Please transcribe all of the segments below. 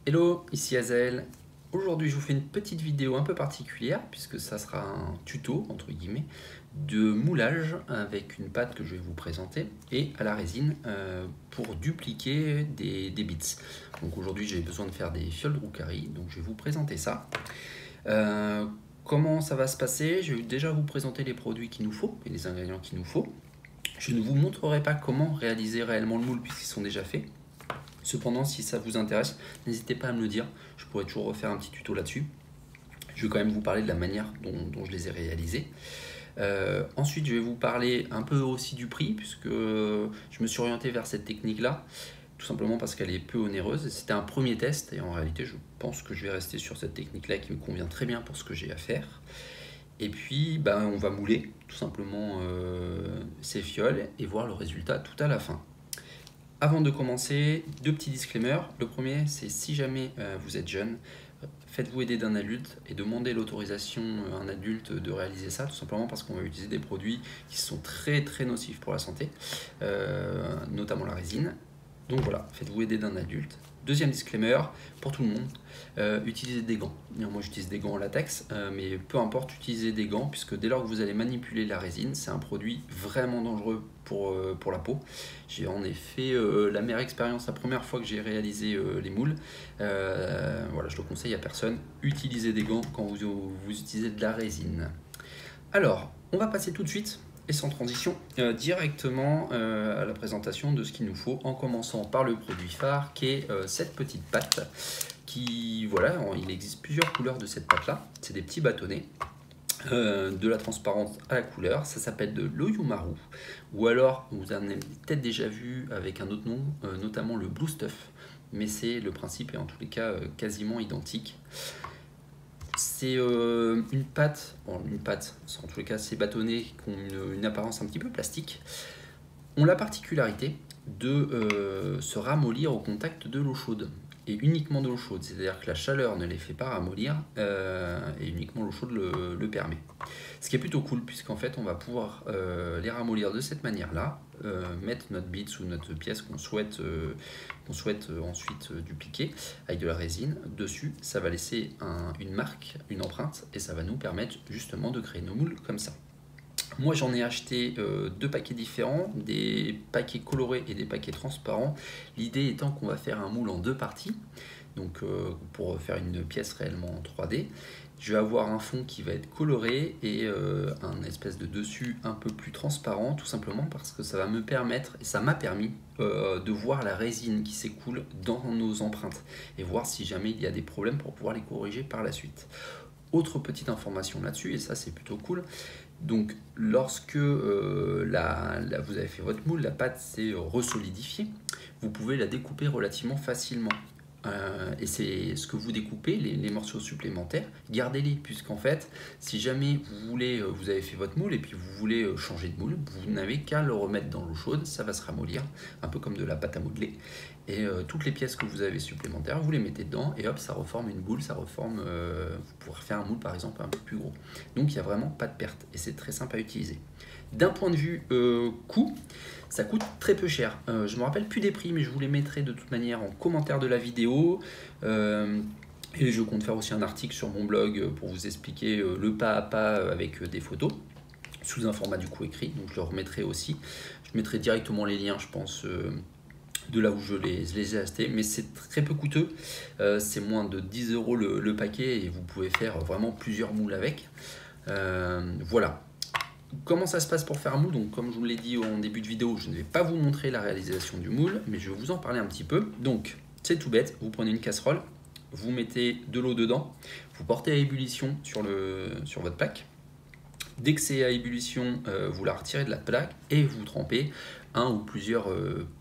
Hello, ici Azel. Aujourd'hui, je vous fais une petite vidéo un peu particulière puisque ça sera un tuto, entre guillemets, de moulage avec une pâte que je vais vous présenter et à la résine pour dupliquer des bits. Donc aujourd'hui, j'ai besoin de faire des fioles de Roukari, donc je vais vous présenter ça. Comment ça va se passer? Je vais déjà vous présenter les produits qu'il nous faut et les ingrédients qu'il nous faut. Je ne vous montrerai pas comment réaliser réellement le moule puisqu'ils sont déjà faits. Cependant, si ça vous intéresse, n'hésitez pas à me le dire. Je pourrais toujours refaire un petit tuto là-dessus. Je vais quand même vous parler de la manière dont je les ai réalisés. Ensuite, je vais vous parler un peu aussi du prix, puisque je me suis orienté vers cette technique-là, tout simplement parce qu'elle est peu onéreuse. C'était un premier test, et en réalité, je pense que je vais rester sur cette technique-là qui me convient très bien pour ce que j'ai à faire. Et puis, on va mouler tout simplement ces fioles et voir le résultat tout à la fin. Avant de commencer, deux petits disclaimers. Le premier, c'est si jamais vous êtes jeune, faites-vous aider d'un adulte et demandez l'autorisation à un adulte de réaliser ça, tout simplement parce qu'on va utiliser des produits qui sont très nocifs pour la santé, notamment la résine. Donc voilà, faites-vous aider d'un adulte. Deuxième disclaimer, pour tout le monde, utilisez des gants. Moi j'utilise des gants en latex, mais peu importe, utilisez des gants, puisque dès lors que vous allez manipuler la résine, c'est un produit vraiment dangereux pour la peau. J'ai en effet la meilleure expérience la première fois que j'ai réalisé les moules. Voilà, je le conseille à personne, utilisez des gants quand vous utilisez de la résine. Alors, on va passer tout de suite et sans transition directement à la présentation de ce qu'il nous faut, en commençant par le produit phare qui est cette petite pâte qui, voilà, il existe plusieurs couleurs de cette pâte là, c'est des petits bâtonnets de la transparente à la couleur, ça s'appelle de l'Oyumaru, ou alors vous en avez peut-être déjà vu avec un autre nom, notamment le Blue Stuff, mais c'est le principe est en tous les cas quasiment identique. C'est une pâte, en tous les cas ces bâtonnets qui ont une apparence un petit peu plastique, ont la particularité de se ramollir au contact de l'eau chaude, et uniquement de l'eau chaude, c'est-à-dire que la chaleur ne les fait pas ramollir, et uniquement l'eau chaude le permet. Ce qui est plutôt cool, puisqu'en fait on va pouvoir les ramollir de cette manière-là, mettre notre bits ou notre pièce qu'on souhaite ensuite dupliquer avec de la résine dessus. Ça va laisser une marque, une empreinte, et ça va nous permettre justement de créer nos moules comme ça. Moi j'en ai acheté deux paquets différents, des paquets colorés et des paquets transparents. L'idée étant qu'on va faire un moule en deux parties, donc pour faire une pièce réellement en 3D. Je vais avoir un fond qui va être coloré et un espèce de dessus un peu plus transparent, tout simplement parce que ça va me permettre, et ça m'a permis, de voir la résine qui s'écoule dans nos empreintes et voir si jamais il y a des problèmes pour pouvoir les corriger par la suite. Autre petite information là-dessus, et ça c'est plutôt cool, donc lorsque vous avez fait votre moule, la pâte s'est resolidifiée, vous pouvez la découper relativement facilement. Et c'est ce que vous découpez, les morceaux supplémentaires, gardez-les, puisqu'en fait, si jamais vous avez fait votre moule et puis vous voulez changer de moule, vous n'avez qu'à le remettre dans l'eau chaude, ça va se ramollir, un peu comme de la pâte à modeler. Et toutes les pièces que vous avez supplémentaires, vous les mettez dedans et hop, ça reforme une boule, vous pourrez faire un moule par exemple un peu plus gros. Donc il n'y a vraiment pas de perte et c'est très simple à utiliser. D'un point de vue coût, ça coûte très peu cher. Je ne me rappelle plus des prix, mais je vous les mettrai de toute manière en commentaire de la vidéo. Et je compte faire aussi un article sur mon blog pour vous expliquer le pas à pas avec des photos, sous un format du coup écrit. Donc je le remettrai aussi. Je mettrai directement les liens, je pense, de là où je les ai achetés, mais c'est très peu coûteux, c'est moins de 10 € le paquet et vous pouvez faire vraiment plusieurs moules avec. Voilà. Comment ça se passe pour faire un moule? Donc comme je vous l'ai dit en début de vidéo, je ne vais pas vous montrer la réalisation du moule, mais je vais vous en parler un petit peu. Donc c'est tout bête, vous prenez une casserole, vous mettez de l'eau dedans, vous portez à ébullition sur votre plaque. Dès que c'est à ébullition, vous la retirez de la plaque et vous trempez un ou plusieurs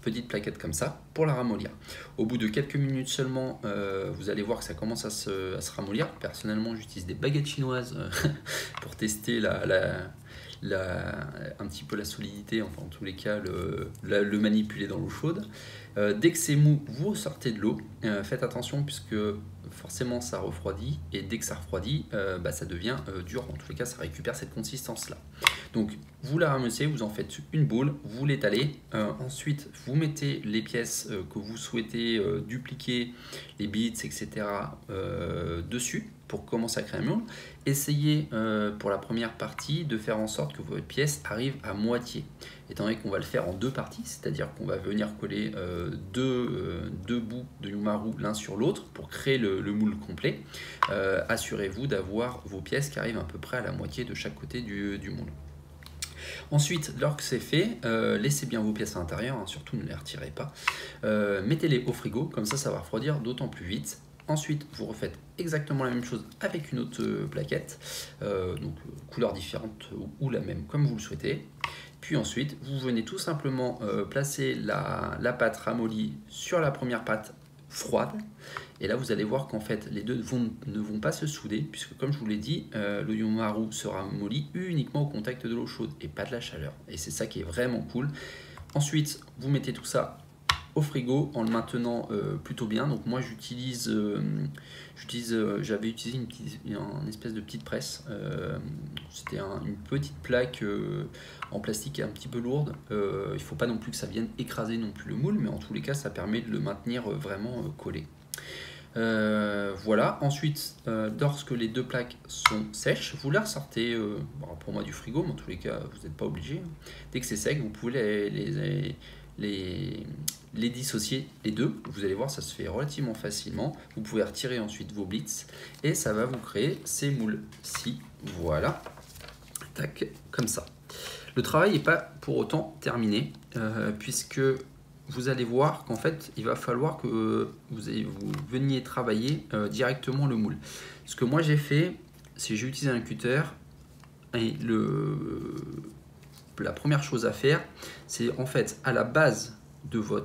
petites plaquettes comme ça pour la ramollir. Au bout de quelques minutes seulement, vous allez voir que ça commence à se ramollir. Personnellement, j'utilise des baguettes chinoises pour tester un petit peu la solidité, enfin en tous les cas le manipuler dans l'eau chaude. Dès que c'est mou, vous sortez de l'eau. Faites attention puisque forcément ça refroidit, et dès que ça refroidit, ça devient dur. En tous les cas, ça récupère cette consistance-là. Donc, vous la ramassez, vous en faites une boule, vous l'étalez. Ensuite, vous mettez les pièces que vous souhaitez dupliquer, les bits, etc. Dessus pour commencer à créer un moule. Essayez pour la première partie de faire en sorte que votre pièce arrive à moitié. Étant donné qu'on va le faire en deux parties, c'est-à-dire qu'on va venir coller deux bouts de Yumaru l'un sur l'autre pour créer le moule complet. Assurez-vous d'avoir vos pièces qui arrivent à peu près à la moitié de chaque côté du moule. Ensuite, lorsque c'est fait, laissez bien vos pièces à l'intérieur, hein, surtout ne les retirez pas. Mettez-les au frigo, comme ça va refroidir d'autant plus vite. Ensuite, vous refaites exactement la même chose avec une autre plaquette, couleur différente ou la même comme vous le souhaitez. Puis ensuite, vous venez tout simplement placer la pâte ramollie sur la première pâte froide. Et là, vous allez voir qu'en fait, les deux ne vont pas se souder, puisque comme je vous l'ai dit, le Yumaru sera molli uniquement au contact de l'eau chaude et pas de la chaleur. Et c'est ça qui est vraiment cool. Ensuite, vous mettez tout ça au frigo en le maintenant plutôt bien. Donc moi j'avais utilisé une espèce de petite presse. C'était une petite plaque en plastique un petit peu lourde. Il ne faut pas non plus que ça vienne écraser non plus le moule, mais en tous les cas ça permet de le maintenir vraiment collé. Voilà, ensuite lorsque les deux plaques sont sèches, vous les ressortez pour moi du frigo, mais en tous les cas vous n'êtes pas obligé. Dès que c'est sec, vous pouvez les dissocier les deux. Vous allez voir, ça se fait relativement facilement. Vous pouvez retirer ensuite vos blitz et ça va vous créer ces moules-ci. Voilà, tac, comme ça. Le travail n'est pas pour autant terminé puisque vous allez voir qu'en fait, il va falloir que vous veniez travailler directement le moule. Ce que moi j'ai fait, c'est j'ai utilisé un cutter et la première chose à faire, c'est en fait à la base de vos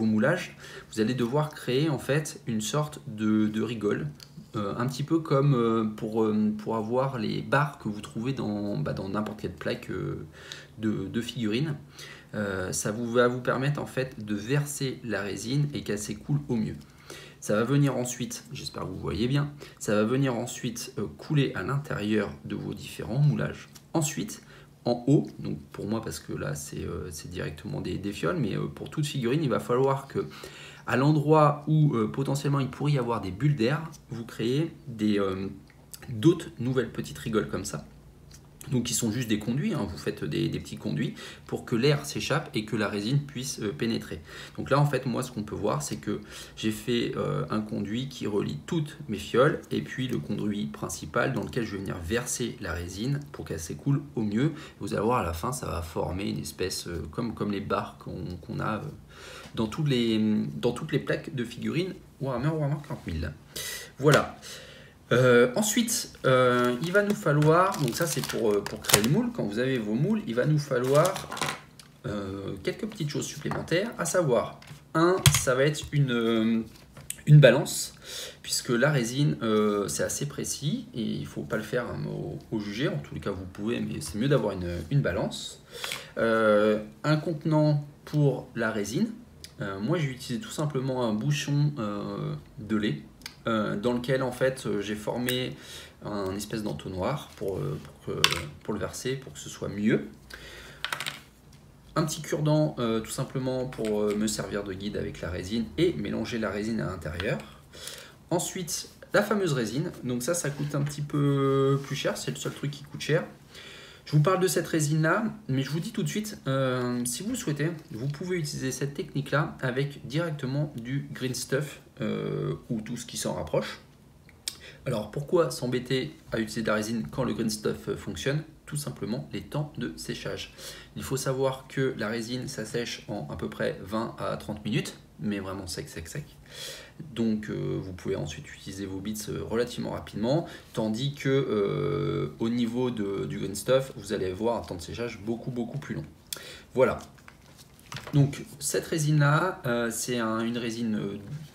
moulages, vous allez devoir créer en fait une sorte de rigole, un petit peu comme pour avoir les barres que vous trouvez dans n'importe quelle plaque de figurines. Ça va vous permettre en fait de verser la résine et qu'elle s'écoule au mieux. Ça va venir ensuite, j'espère que vous voyez bien, ça va venir ensuite couler à l'intérieur de vos différents moulages. Ensuite, en haut, donc pour moi parce que là c'est directement des fioles, mais pour toute figurine, il va falloir que à l'endroit où potentiellement il pourrait y avoir des bulles d'air, vous créez d'autres nouvelles petites rigoles comme ça. Donc qui sont juste des conduits, hein. Vous faites des petits conduits pour que l'air s'échappe et que la résine puisse pénétrer. Donc là en fait moi ce qu'on peut voir c'est que j'ai fait un conduit qui relie toutes mes fioles et puis le conduit principal dans lequel je vais venir verser la résine pour qu'elle s'écoule au mieux. Vous allez voir à la fin ça va former une espèce comme les barres qu'on a dans toutes les plaques de figurines Warhammer 40 000. Voilà. Ensuite, il va nous falloir, donc ça c'est pour créer le moule, quand vous avez vos moules, il va nous falloir quelques petites choses supplémentaires, à savoir, ça va être une balance, puisque la résine c'est assez précis et il ne faut pas le faire au jugé, en tous les cas vous pouvez, mais c'est mieux d'avoir une balance. Un contenant pour la résine, moi j'ai utilisé tout simplement un bouchon de lait, dans lequel en fait j'ai formé un espèce d'entonnoir pour le verser, pour que ce soit mieux. Un petit cure-dent tout simplement pour me servir de guide avec la résine et mélanger la résine à l'intérieur. Ensuite la fameuse résine, donc ça coûte un petit peu plus cher, c'est le seul truc qui coûte cher. Je vous parle de cette résine là, mais je vous dis tout de suite, si vous le souhaitez, vous pouvez utiliser cette technique là avec directement du green stuff ou tout ce qui s'en rapproche. Alors pourquoi s'embêter à utiliser de la résine quand le green stuff fonctionne? Tout simplement les temps de séchage. Il faut savoir que la résine ça sèche en à peu près 20 à 30 minutes, mais vraiment sec. Donc vous pouvez ensuite utiliser vos bits relativement rapidement, tandis que au niveau du green stuff, vous allez avoir un temps de séchage beaucoup plus long. Voilà. Donc cette résine là, c'est une résine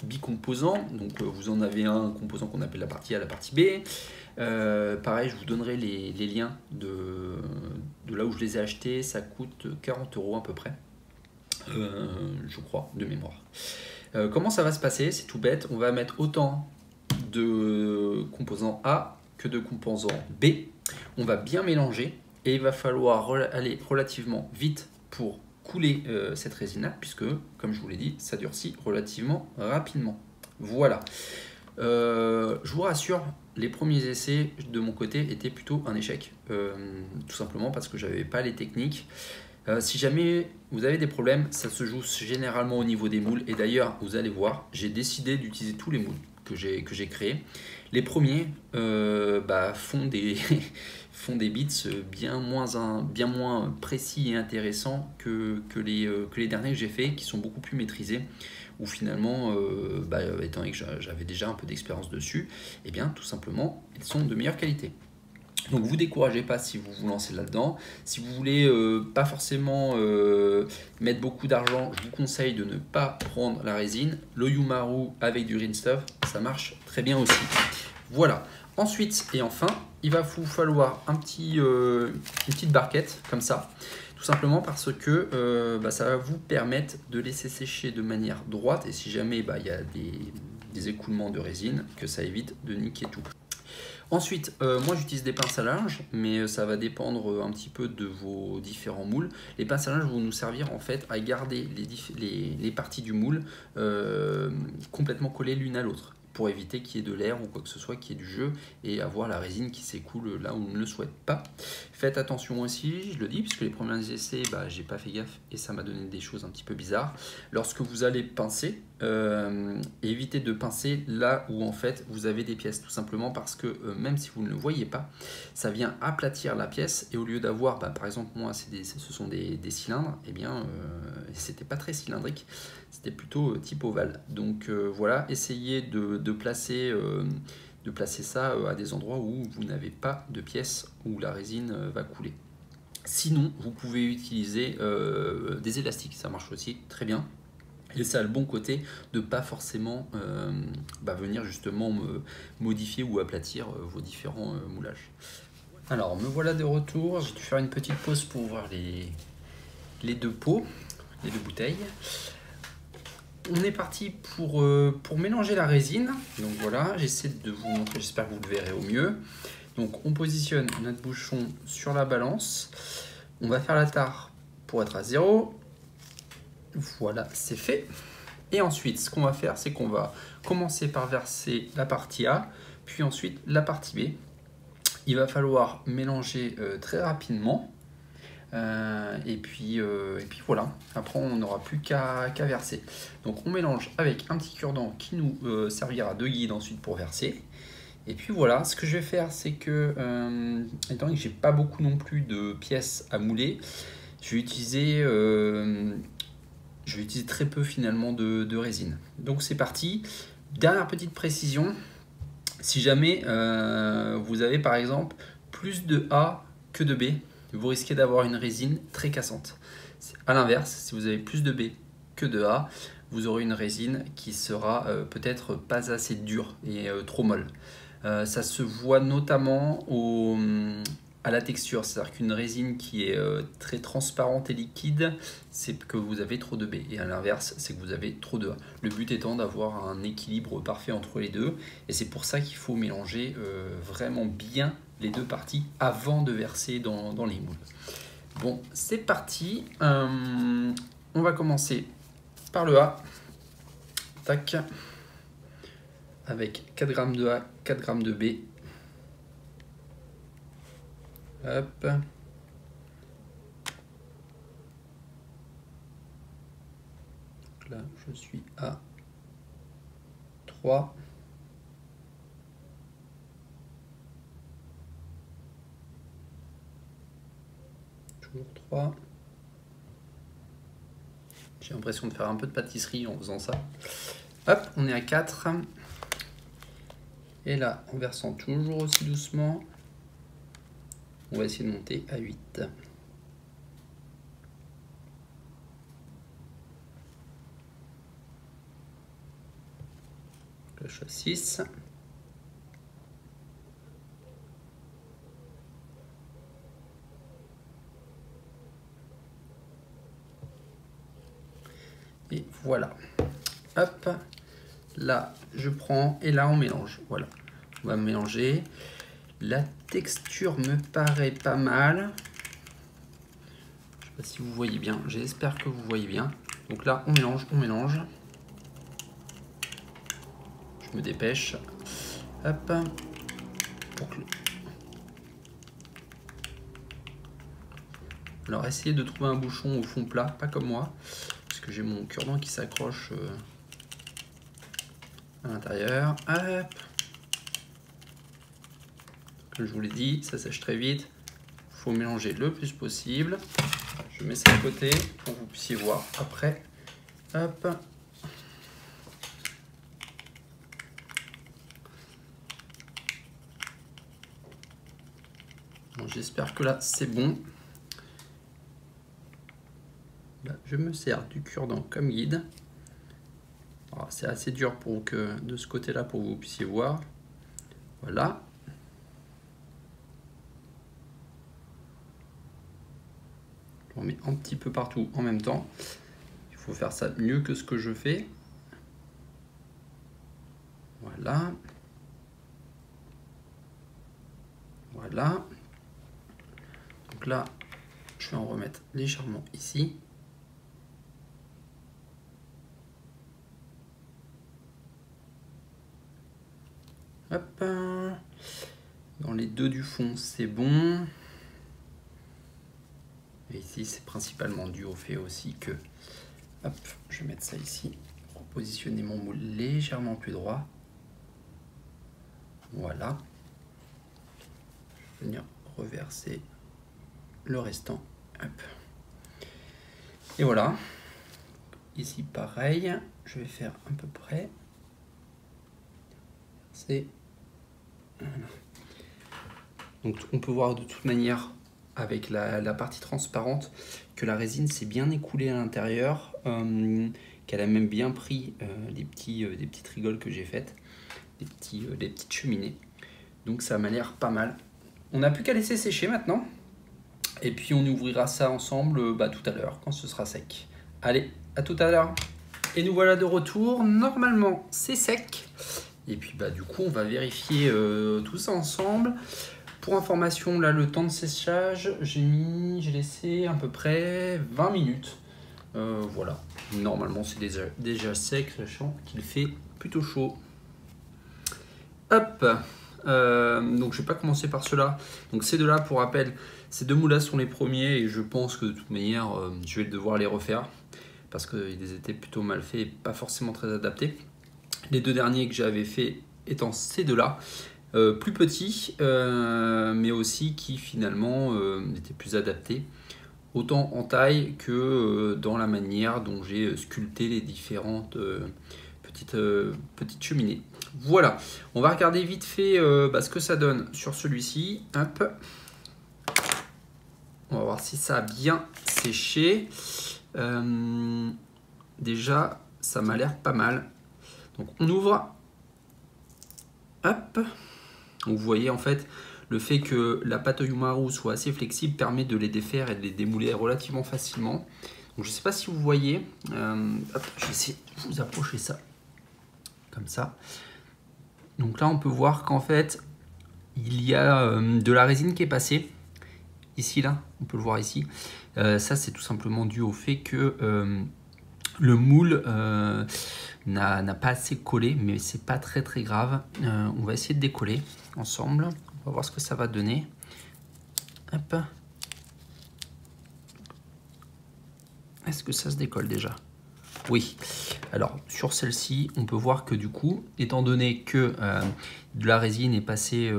bicomposant, donc vous en avez un composant qu'on appelle la partie A, la partie B. Pareil, je vous donnerai les liens de là où je les ai achetés, ça coûte 40 € à peu près, je crois, de mémoire. Comment ça va se passer? C'est tout bête, on va mettre autant de composants A que de composants B. On va bien mélanger et il va falloir aller relativement vite pour couler cette résine-là, puisque, comme je vous l'ai dit, ça durcit relativement rapidement. Voilà. Je vous rassure, les premiers essais de mon côté étaient plutôt un échec, tout simplement parce que j'avais pas les techniques. Si jamais vous avez des problèmes, ça se joue généralement au niveau des moules. Et d'ailleurs, vous allez voir, j'ai décidé d'utiliser tous les moules que j'ai créés. Les premiers font des, font des bits bien moins précis et intéressants que les derniers que j'ai faits, qui sont beaucoup plus maîtrisés. Où finalement, étant donné que j'avais déjà un peu d'expérience dessus, et bien tout simplement, ils sont de meilleure qualité. Donc vous découragez pas si vous vous lancez là-dedans. Si vous voulez pas forcément mettre beaucoup d'argent, je vous conseille de ne pas prendre la résine. Le Yumaru avec du Green Stuff, ça marche très bien aussi. Voilà. Ensuite et enfin, il va vous falloir une petite barquette comme ça. Tout simplement parce que ça va vous permettre de laisser sécher de manière droite. Et si jamais il y a des écoulements de résine, que ça évite de niquer tout. Ensuite, moi j'utilise des pinces à linge, mais ça va dépendre un petit peu de vos différents moules. Les pinces à linge vont nous servir en fait à garder les parties du moule complètement collées l'une à l'autre, pour éviter qu'il y ait de l'air ou quoi que ce soit, qu'il y ait du jeu et avoir la résine qui s'écoule là où on ne le souhaite pas. Faites attention aussi, je le dis, puisque les premiers essais, j'ai pas fait gaffe et ça m'a donné des choses un petit peu bizarres. Lorsque vous allez pincer, évitez de pincer là où en fait vous avez des pièces, tout simplement parce que même si vous ne le voyez pas, ça vient aplatir la pièce et au lieu d'avoir, par exemple moi ce sont des cylindres, et bien c'était pas très cylindrique, c'était plutôt type ovale. Donc voilà, essayez de placer ça à des endroits où vous n'avez pas de pièces où la résine va couler. Sinon, vous pouvez utiliser des élastiques, ça marche aussi très bien. Et ça a le bon côté de ne pas forcément venir justement modifier ou aplatir vos différents moulages. Alors, me voilà de retour. J'ai dû faire une petite pause pour voir les deux pots, les deux bouteilles. On est parti pour mélanger la résine. Donc voilà, j'essaie de vous montrer, j'espère que vous le verrez au mieux. Donc on positionne notre bouchon sur la balance. On va faire la tare pour être à 0. Voilà, c'est fait. Et ensuite, ce qu'on va faire, c'est qu'on va commencer par verser la partie A, puis ensuite la partie B. Il va falloir mélanger très rapidement. Et puis voilà, après on n'aura plus qu'à verser. Donc on mélange avec un petit cure-dent qui nous servira de guide ensuite pour verser. Et puis voilà, ce que je vais faire, c'est que, étant donné que j'ai pas beaucoup non plus de pièces à mouler, je vais utiliser très peu finalement de résine. Donc c'est parti. Dernière petite précision, si jamais vous avez par exemple plus de A que de B, vous risquez d'avoir une résine très cassante. A l'inverse, si vous avez plus de B que de A, vous aurez une résine qui sera peut-être pas assez dure et trop molle. Ça se voit notamment à la texture, c'est-à-dire qu'une résine qui est très transparente et liquide, c'est que vous avez trop de B, et à l'inverse, c'est que vous avez trop de A. Le but étant d'avoir un équilibre parfait entre les deux, et c'est pour ça qu'il faut mélanger vraiment bien les deux parties avant de verser dans les moules. Bon, c'est parti. On va commencer par le A. Tac. Avec 4 g de A, 4 g de B. Hop. Là, je suis à 3. Toujours 3. J'ai l'impression de faire un peu de pâtisserie en faisant ça. Hop, on est à 4. Et là, en versant toujours aussi doucement, on va essayer de monter à 8. Cloche à 6. Et voilà. hop, là je prends et là on mélange. Voilà, on va mélanger. La texture me paraît pas mal. Je sais pas si vous voyez bien, j'espère que vous voyez bien. Donc là on mélange, on mélange. Je me dépêche. Hop. Pour que... Alors essayez de trouver un bouchon au fond plat, pas comme moi, parce que j'ai mon cure-dent qui s'accroche à l'intérieur. Hop. Comme je vous l'ai dit, ça sèche très vite. Il faut mélanger le plus possible. Je mets ça de côté pour que vous puissiez voir après. Hop. Bon, j'espère que là c'est bon. Là, je me sers du cure-dent comme guide. C'est assez dur pour que de ce côté-là pour que vous puissiez voir. Voilà. On met un petit peu partout en même temps. Il faut faire ça mieux que ce que je fais. Voilà. Voilà. Donc là, je vais en remettre légèrement ici. Hop. Dans les deux du fond, c'est bon. Et ici, c'est principalement dû au fait aussi que... Hop, je vais mettre ça ici. Repositionner mon moule légèrement plus droit. Voilà. Je vais venir reverser le restant. Hop. Et voilà. Ici, pareil. Je vais faire à peu près. C'est... Voilà. Donc, on peut voir de toute manière, avec la partie transparente, que la résine s'est bien écoulée à l'intérieur, qu'elle a même bien pris des petites rigoles que j'ai faites, des petites cheminées. Donc ça m'a l'air pas mal. On n'a plus qu'à laisser sécher maintenant. Et puis on ouvrira ça ensemble tout à l'heure, quand ce sera sec. Allez, à tout à l'heure. Et nous voilà de retour. Normalement, c'est sec. Et puis du coup, on va vérifier tout ça ensemble. Pour information, là, le temps de séchage, j'ai laissé à peu près 20 minutes. Voilà. Normalement, c'est déjà sec, sachant qu'il fait plutôt chaud. Hop. Donc, je vais pas commencer par ceux-là. Donc, ces deux-là, pour rappel, ces deux moules-là sont les premiers et je pense que de toute manière, je vais devoir les refaire parce qu'ils étaient plutôt mal faits et pas forcément très adaptés. Les deux derniers que j'avais fait étant ces deux-là. Plus petits, mais aussi qui finalement étaient plus adaptés, autant en taille que dans la manière dont j'ai sculpté les différentes petites cheminées. Voilà, on va regarder vite fait ce que ça donne sur celui-ci. Hop. On va voir si ça a bien séché. Déjà, ça m'a l'air pas mal. Donc on ouvre. Hop. Donc vous voyez en fait le fait que la pâte Yumaru soit assez flexible permet de les défaire et de les démouler relativement facilement. Donc je ne sais pas si vous voyez, hop, je vais essayer de vous approcher ça comme ça. Donc là on peut voir qu'en fait il y a de la résine qui est passée ici, là on peut le voir ici. Ça c'est tout simplement dû au fait que le moule n'a pas assez collé, mais c'est pas très grave. On va essayer de décoller ensemble. On va voir ce que ça va donner. Hop. Est-ce que ça se décolle déjà? Oui. Alors sur celle-ci, on peut voir que du coup, étant donné que de la résine est passée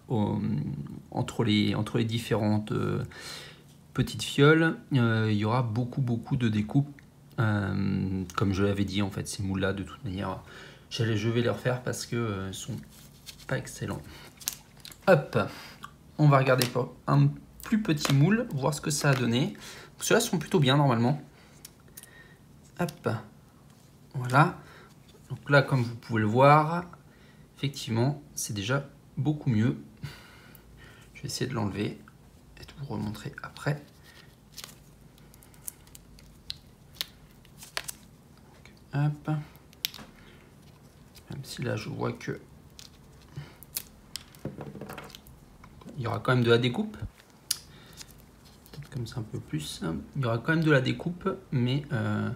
entre les différentes petites fioles, il y aura beaucoup de découpes. Comme je l'avais dit, en fait, ces moules là de toute manière je vais les refaire parce que sont pas excellents. Hop, on va regarder pour un plus petit moule, voir ce que ça a donné. Ceux-là sont plutôt bien normalement. Hop, voilà. Donc là, comme vous pouvez le voir, effectivement c'est déjà beaucoup mieux. Je vais essayer de l'enlever et de vous remontrer après. Hop. Même si là je vois que il y aura quand même de la découpe. Peut-être comme ça un peu plus. Il y aura quand même de la découpe, mais en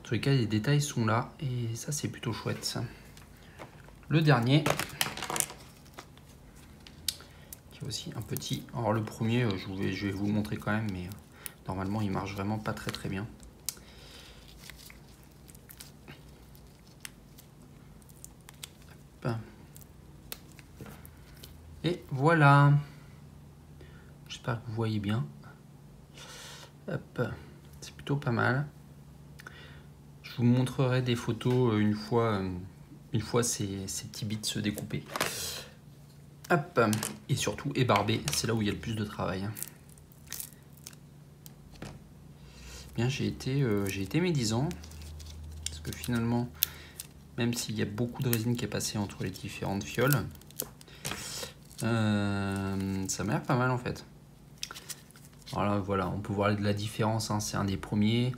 tous les cas les détails sont là et ça c'est plutôt chouette ça. Le dernier, qui est aussi un petit. Alors le premier, je vais vous le montrer quand même, mais normalement il marche vraiment pas très bien. Hop. Et voilà. J'espère que vous voyez bien. Hop. C'est plutôt pas mal. Je vous montrerai des photos une fois ces petits bits se découper. Hop. Et surtout ébarber, c'est là où il y a le plus de travail. Bien, j'ai été médisant. Parce que finalement, même s'il y a beaucoup de résine qui est passée entre les différentes fioles, ça m'a l'air pas mal en fait. Voilà, on peut voir de la différence, hein, c'est un des premiers.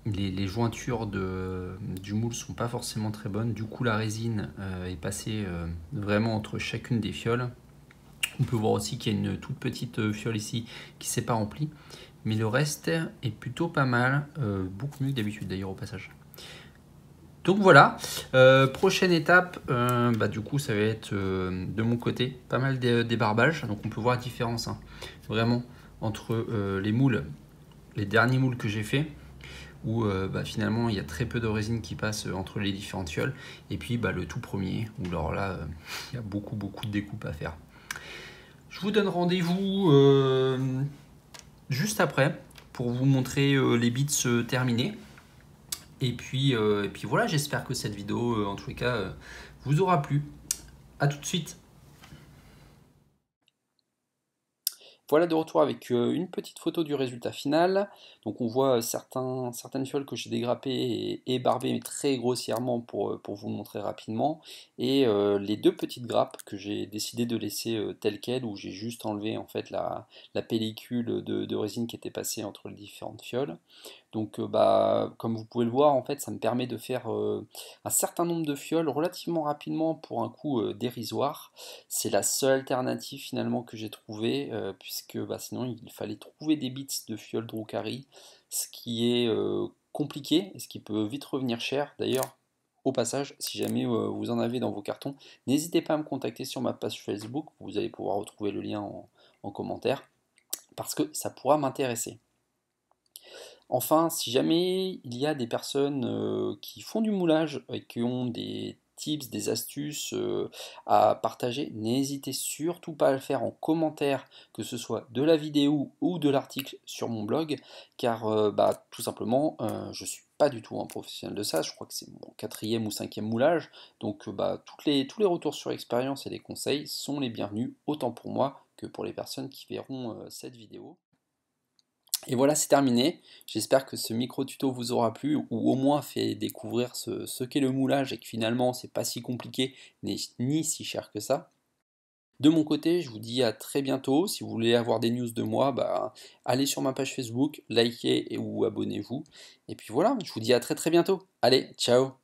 Les jointures du moule sont pas forcément très bonnes, du coup la résine est passée vraiment entre chacune des fioles. On peut voir aussi qu'il y a une toute petite fiole ici qui s'est pas remplie, mais le reste est plutôt pas mal, beaucoup mieux que d'habitude d'ailleurs au passage. Donc voilà, prochaine étape, du coup ça va être de mon côté pas mal débarbage. Donc on peut voir la différence hein, vraiment entre les moules, les derniers moules que j'ai fait, où finalement il y a très peu de résine qui passe entre les différentes fioles, et puis le tout premier, où alors là il y a beaucoup de découpes à faire. Je vous donne rendez-vous juste après pour vous montrer les bits terminés. Et puis voilà, j'espère que cette vidéo, en tous les cas, vous aura plu. A tout de suite. Voilà de retour avec une petite photo du résultat final. Donc on voit certaines fioles que j'ai dégrappées et barbées très grossièrement pour vous le montrer rapidement. Et les deux petites grappes que j'ai décidé de laisser telles quelles, où j'ai juste enlevé en fait la pellicule de résine qui était passée entre les différentes fioles. Donc comme vous pouvez le voir, en fait, ça me permet de faire un certain nombre de fioles relativement rapidement pour un coût dérisoire. C'est la seule alternative finalement que j'ai trouvée, puisque sinon il fallait trouver des bits de fioles Drukari, ce qui est compliqué et ce qui peut vite revenir cher. D'ailleurs, au passage, si jamais vous en avez dans vos cartons, n'hésitez pas à me contacter sur ma page Facebook, vous allez pouvoir retrouver le lien en commentaire, parce que ça pourra m'intéresser. Enfin, si jamais il y a des personnes qui font du moulage et qui ont des tips, des astuces à partager, n'hésitez surtout pas à le faire en commentaire, que ce soit de la vidéo ou de l'article sur mon blog, car tout simplement, je suis pas du tout un professionnel de ça, je crois que c'est mon 4e ou 5e moulage, donc tous les retours sur expérience et les conseils sont les bienvenus, autant pour moi que pour les personnes qui verront cette vidéo. Et voilà, c'est terminé. J'espère que ce micro-tuto vous aura plu, ou au moins fait découvrir ce qu'est le moulage et que finalement c'est pas si compliqué ni si cher que ça. De mon côté, je vous dis à très bientôt. Si vous voulez avoir des news de moi, allez sur ma page Facebook, likez ou abonnez-vous. Et puis voilà, je vous dis à très bientôt. Allez, ciao!